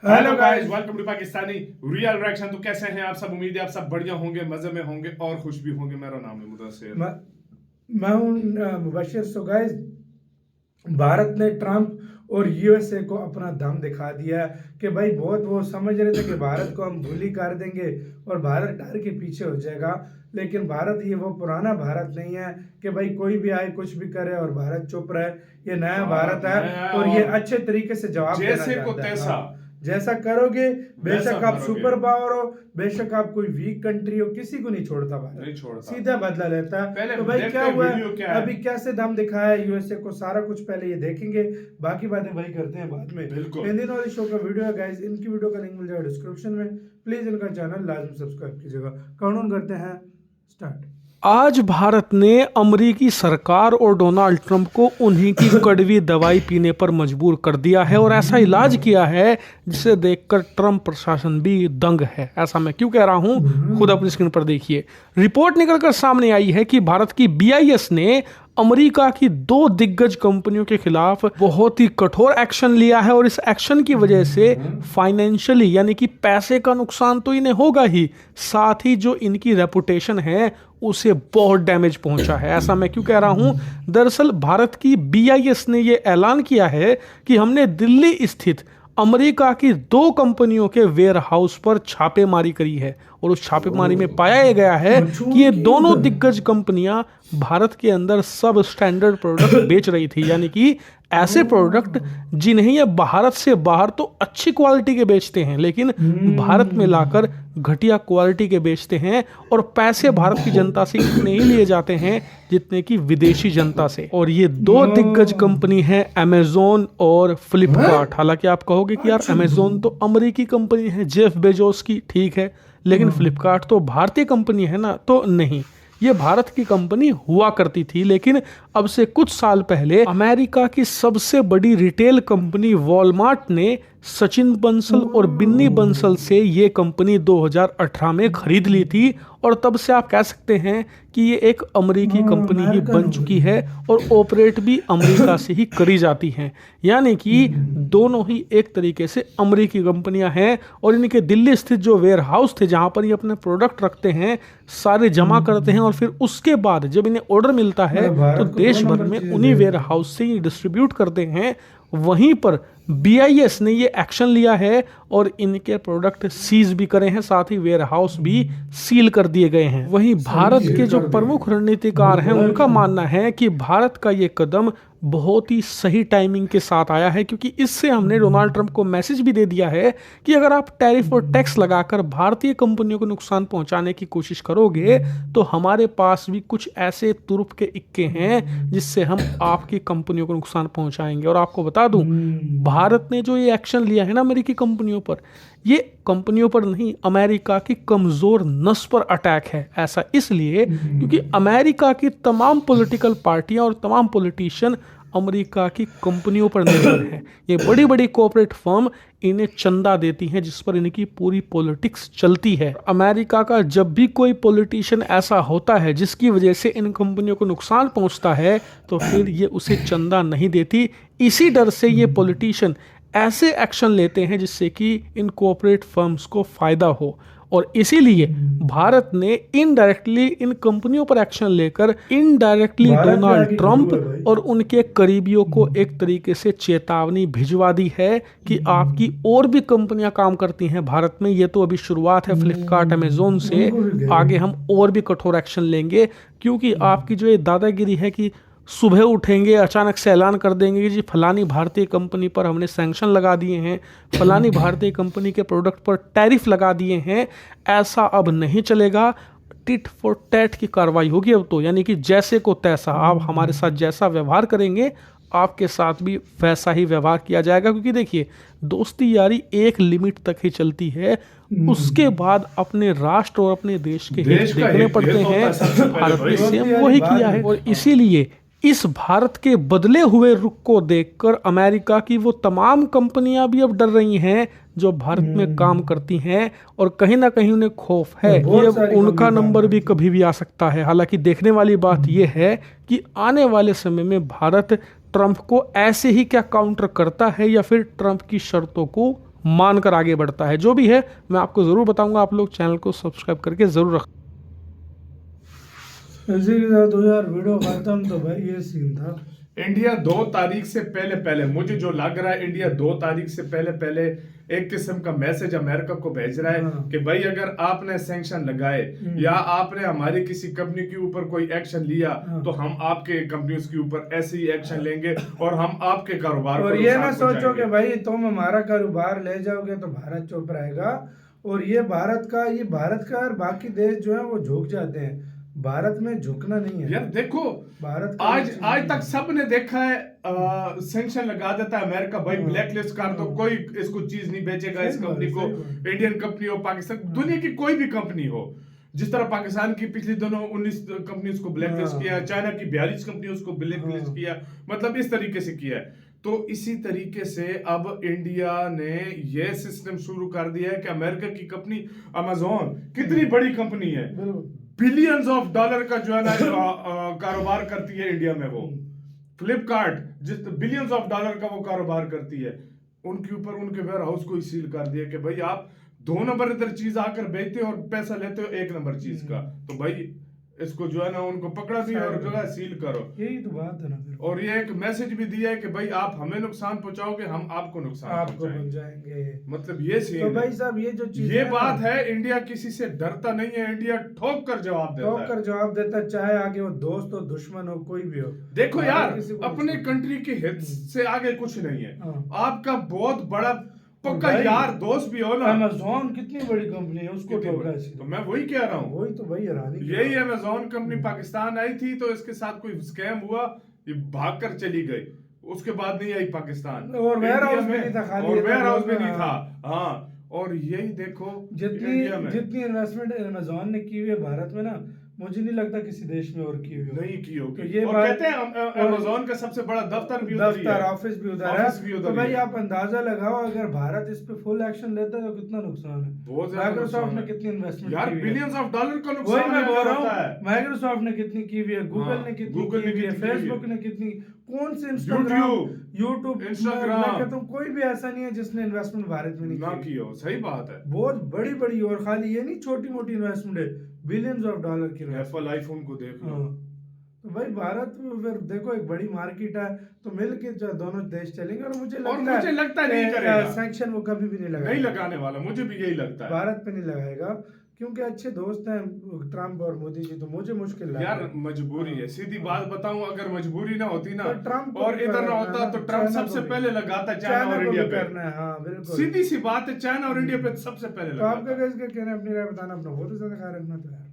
Hello guys, welcome to Pakistani real reaction. तो कैसे हैं आप सब? उम्मीद है आप सब बढ़िया होंगे, मजे में होंगे और खुश भी होंगे। मेरा नाम है मुदस्सिर। मैं हूं मुबशिर। सो गाइस, भारत ने ट्रंप और यूएसए को अपना दम दिखा दिया कि भाई बहुत वो समझ रहे थे कि भारत को हम भूली कर देंगे और भारत डर के पीछे हो जाएगा। लेकिन भारत ये वो पुराना भारत नहीं है कि भाई कोई भी आए कुछ भी करे और भारत चुप रहे। ये नया भारत है और ये अच्छे तरीके से जवाब देना चाहता है। जैसा करोगे, बेशक आप सुपर पावर हो, बेशक आप कोई वीक कंट्री हो, किसी को नहीं छोड़ता भारत, नहीं छोड़ता, सीधा बदला लेता है। तो भाई क्या हुआ अभी, कैसे दम दिखाया है यूएसए को, सारा कुछ पहले ये देखेंगे, बाकी बातें भाई करते हैं बाद में। हिंदी नॉलेज शो का वीडियो है गाइस, इनकी वीडियो का लिंक मिल जाएगा डिस्क्रिप्शन में। प्लीज इनका चैनल लाजमी सब्सक्राइब कीजिएगा। काउंट करते हैं, स्टार्ट। आज भारत ने अमेरिकी सरकार और डोनाल्ड ट्रंप को उन्हीं की कड़वी दवाई पीने पर मजबूर कर दिया है और ऐसा इलाज किया है जिसे देखकर ट्रंप प्रशासन भी दंग है। ऐसा मैं क्यों कह रहा हूं, खुद अपनी स्क्रीन पर देखिए। रिपोर्ट निकलकर सामने आई है कि भारत की BIS ने अमेरिका की 2 दिग्गज कंपनियों के खिलाफ बहुत ही कठोर एक्शन लिया है और इस एक्शन की वजह से फाइनेंशियली यानी कि पैसे का नुकसान तो इन्हें होगा ही, साथ ही जो इनकी रेपुटेशन है उसे बहुत डैमेज पहुंचा है। ऐसा मैं क्यों कह रहा हूं, दरअसल भारत की BIS ने यह ऐलान किया है कि हमने दिल्ली स्थित अमेरिका की 2 कंपनियों के वेयर हाउस पर छापेमारी करी है और उस छापेमारी में पाया गया है कि ये दोनों दिग्गज कंपनियां भारत के अंदर सब स्टैंडर्ड प्रोडक्ट बेच रही थी, यानी कि ऐसे प्रोडक्ट जिन्हें ये भारत से बाहर तो अच्छी क्वालिटी के बेचते हैं लेकिन भारत में लाकर घटिया क्वालिटी के बेचते हैं और पैसे भारत की जनता से इतने ही लिए जाते हैं जितने कि विदेशी जनता से। और ये 2 दिग्गज कंपनी हैं, अमेजोन और फ्लिपकार्ट। हालांकि आप कहोगे कि यार अमेजोन तो अमेरिकी कंपनी है, जेफ बेजोस की, ठीक है, लेकिन फ्लिपकार्ट तो भारतीय कंपनी है ना। तो नहीं, ये भारत की कंपनी हुआ करती थी, लेकिन अब से कुछ साल पहले अमेरिका की सबसे बड़ी रिटेल कंपनी वॉलमार्ट ने सचिन बंसल और बिन्नी बंसल से ये कंपनी 2018 में खरीद ली थी और तब से आप कह सकते हैं कि ये एक अमेरिकी कंपनी ही बन चुकी है और ऑपरेट भी अमेरिका से ही करी जाती हैं। यानी कि दोनों ही एक तरीके से अमेरिकी कंपनियां हैं और इनके दिल्ली स्थित जो वेयर हाउस थे जहां पर ये अपने प्रोडक्ट रखते हैं, सारे जमा करते हैं और फिर उसके बाद जब इन्हें ऑर्डर मिलता है तो देश भर में उन्हीं वेयर हाउस से ये डिस्ट्रीब्यूट करते हैं। वहीं पर BIS ने ये एक्शन लिया है और इनके प्रोडक्ट सीज भी करे हैं, साथ ही वेयर हाउस भी सील कर दिए गए हैं। वहीं भारत के जो प्रमुख रणनीतिकार हैं उनका मानना है कि भारत का ये कदम बहुत ही सही टाइमिंग के साथ आया है, क्योंकि इससे हमने डोनाल्ड ट्रंप को मैसेज भी दे दिया है कि अगर आप टैरिफ और टैक्स लगाकर भारतीय कंपनियों को नुकसान पहुंचाने की कोशिश करोगे तो हमारे पास भी कुछ ऐसे तुरुप के इक्के हैं जिससे हम आपकी कंपनियों को नुकसान पहुंचाएंगे। और आपको बता दूं, भारत ने जो ये एक्शन लिया है ना अमेरिकी कंपनियों पर, ये कंपनियों पर नहीं, अमेरिका की कमजोर नस पर अटैक है। ऐसा इसलिए क्योंकि अमेरिका की तमाम पॉलिटिकल पार्टियां और तमाम पॉलिटिशियन अमेरिका की कंपनियों पर निर्भर हैं। ये बड़ी बड़ी कॉर्पोरेट फर्म इन्हें चंदा देती हैं जिस पर इनकी पूरी पॉलिटिक्स चलती है। अमेरिका का जब भी कोई पॉलिटिशियन ऐसा होता है जिसकी वजह से इन कंपनियों को नुकसान पहुंचता है तो फिर ये उसे चंदा नहीं देती। इसी डर से ये पॉलिटिशियन ऐसे एक्शन लेते हैं जिससे कि इन कॉर्पोरेट फर्म्स को फायदा हो और इसीलिए भारत ने इनडायरेक्टली इन कंपनियों पर एक्शन लेकर इनडायरेक्टली डोनाल्ड ट्रंप और उनके करीबियों को एक तरीके से चेतावनी भिजवा दी है कि आपकी और भी कंपनियां काम करती हैं भारत में। ये तो अभी शुरुआत है फ्लिपकार्ट अमेजोन से, आगे हम और भी कठोर एक्शन लेंगे, क्योंकि आपकी जो ये दादागिरी है कि सुबह उठेंगे अचानक से ऐलान कर देंगे कि जी फलानी भारतीय कंपनी पर हमने सैंक्शन लगा दिए हैं, फलानी भारतीय कंपनी के प्रोडक्ट पर टैरिफ लगा दिए हैं, ऐसा अब नहीं चलेगा। टिट फॉर टैट की कार्रवाई होगी अब तो, यानी कि जैसे को तैसा, आप हमारे साथ जैसा व्यवहार करेंगे आपके साथ भी वैसा ही व्यवहार किया जाएगा। क्योंकि देखिए, दोस्ती यारी एक लिमिट तक ही चलती है, उसके बाद अपने राष्ट्र और अपने देश के हित देखने पड़ते हैं। भारत ने सेम वही किया है और इसीलिए इस भारत के बदले हुए रुख को देखकर अमेरिका की वो तमाम कंपनियां भी अब डर रही हैं जो भारत में काम करती हैं और कहीं ना कहीं उन्हें खौफ है कि अब उनका नंबर भी कभी भी आ सकता है। हालांकि देखने वाली बात यह है कि आने वाले समय में भारत ट्रंप को ऐसे ही क्या काउंटर करता है या फिर ट्रंप की शर्तों को मानकर आगे बढ़ता है। जो भी है मैं आपको ज़रूर बताऊंगा, आप लोग चैनल को सब्सक्राइब करके ज़रूर रखें। इसी के साथ हो यार वीडियो खत्म। तो भाई ये सीन था। इंडिया 2 तारीख से पहले मुझे जो लग रहा है, इंडिया 2 तारीख से पहले एक किस्म का मैसेज अमेरिका को भेज रहा है कि भाई अगर आपने सैंक्शन लगाए या आपने हमारी किसी कंपनी के ऊपर कोई एक्शन लिया तो हम आपके कंपनियों के ऊपर ऐसे ही एक्शन लेंगे और हम आपके कारोबार और ये ना सोचो कि भाई तुम हमारा कारोबार ले जाओगे तो भारत चुप रहेगा। और ये भारत का और बाकी देश जो है वो झुक जाते हैं, भारत में झुकना नहीं है यार। देखो भारत आज तक सबने देखा है, सैंक्शन लगा देता है अमेरिका, भाई ब्लैक लिस्ट कर दो, कोई इसको चीज नहीं बेचेगा इस कंपनी को, इंडियन कंपनी हो, पाकिस्तान, दुनिया की कोई भी कंपनी हो। जिस तरह पाकिस्तान की पिछले दिनों 19 कंपनीज को ब्लैक लिस्ट किया, चाइना की 42 कंपनी को ब्लैक लिस्ट किया, मतलब इस तरीके से किया है। तो इसी तरीके से अब इंडिया ने यह सिस्टम शुरू कर दिया है कि अमेरिका की कंपनी अमेज़न कितनी बड़ी कंपनी है, बिलियंस ऑफ डॉलर का जो है ना कारोबार करती है इंडिया में। वो फ्लिपकार्ट जिस बिलियंस ऑफ डॉलर का वो कारोबार करती है, उनके ऊपर उनके वेयर हाउस को ही सील कर दिया कि भाई आप 2 नंबर इधर चीज आकर बेचते हो और पैसा लेते हो 1 नंबर चीज का, तो भाई इसको जो है ना उनको पकड़ा भी और जगह सील करो। यही तो बात है ना फिर। और ये एक मैसेज भी दिया है कि भाई आप हमें नुकसान पहुंचाओगे, हम आपको नुकसान पहुंचाएंगे। मतलब ये सीन तो भाई साहब ये जो चीज ये बात है, इंडिया किसी से डरता नहीं है, इंडिया ठोक कर जवाब देता है, चाहे आगे वो दोस्त हो, दुश्मन हो, कोई भी हो। देखो यार, अपने कंट्री के हित से आगे कुछ नहीं है। आपका बहुत बड़ा पक्का यार दोस्त भी हो ना, अमेज़न कितनी बड़ी कंपनी है, उसको ठोका है। तो मैं वही कह रहा हूँ, वही तो भाई हैरानी। यही अमेज़न कंपनी पाकिस्तान आई थी तो इसके साथ कोई स्कैम हुआ, ये भाग कर चली गई, उसके बाद नहीं आई पाकिस्तान, और वेयर हाउस में नहीं था, खाली और वेयर हाउस में नहीं था। हाँ, और यही देखो जितनी इन्वेस्टमेंट अमेज़न ने की हुई है भारत में ना, मुझे नहीं लगता किसी देश में और की हुई नहीं की होगी। तो ये और कहते हैं अमेज़न का सबसे बड़ा दफ्तर भी उधर ही है, ऑफिस भी उधर है। तो भाई आप अंदाजा लगाओ, अगर भारत इस पे फुल एक्शन लेता है तो कितना नुकसान है। माइक्रोसॉफ्ट ने कितनी इन्वेस्टमेंट यार, बिलियंस ऑफ डॉलर का नुकसान मैं बोल रहा हूँ। माइक्रोसॉफ्ट ने कितनी की हुई है, गूगल ने कितनी की हुई है, फेसबुक ने कितनी, कौन से यूट्यूब इंस्टाग्राम, कोई भी ऐसा नहीं है जिसने इन्वेस्टमेंट भारत में नहीं की हो। सही बात है, बहुत बड़ी बड़ी, और खाली ये नहीं छोटी मोटी इन्वेस्टमेंट है, बिलियंस ऑफ डॉलर की। एप्पल आईफोन को देख लो। तो भाई भारत फिर देखो एक बड़ी मार्केट है, तो मिलके जो दोनों देश चलेंगे। और मुझे लगता नहीं करेगा सैंक्शन वो कभी भी नहीं लगाने वाला, मुझे भी यही लगता है, भारत पे नहीं लगाएगा, क्योंकि अच्छे दोस्त हैं ट्रम्प और मोदी जी। तो मुझे मुश्किल लगा यार, मजबूरी है, सीधी बात बताऊं, अगर मजबूरी ना होती ना, तो ट्रम्प और इधर ना होता तो ट्रम्प सबसे पहले लगाता चाइना और इंडिया पे। हाँ बिल्कुल, सीधी सी बात है, चाइना और इंडिया पे सबसे पहले तो आपका कहना, अपनी राय बताना, अपना बहुत ज्यादा ख्याल रखना। तो यार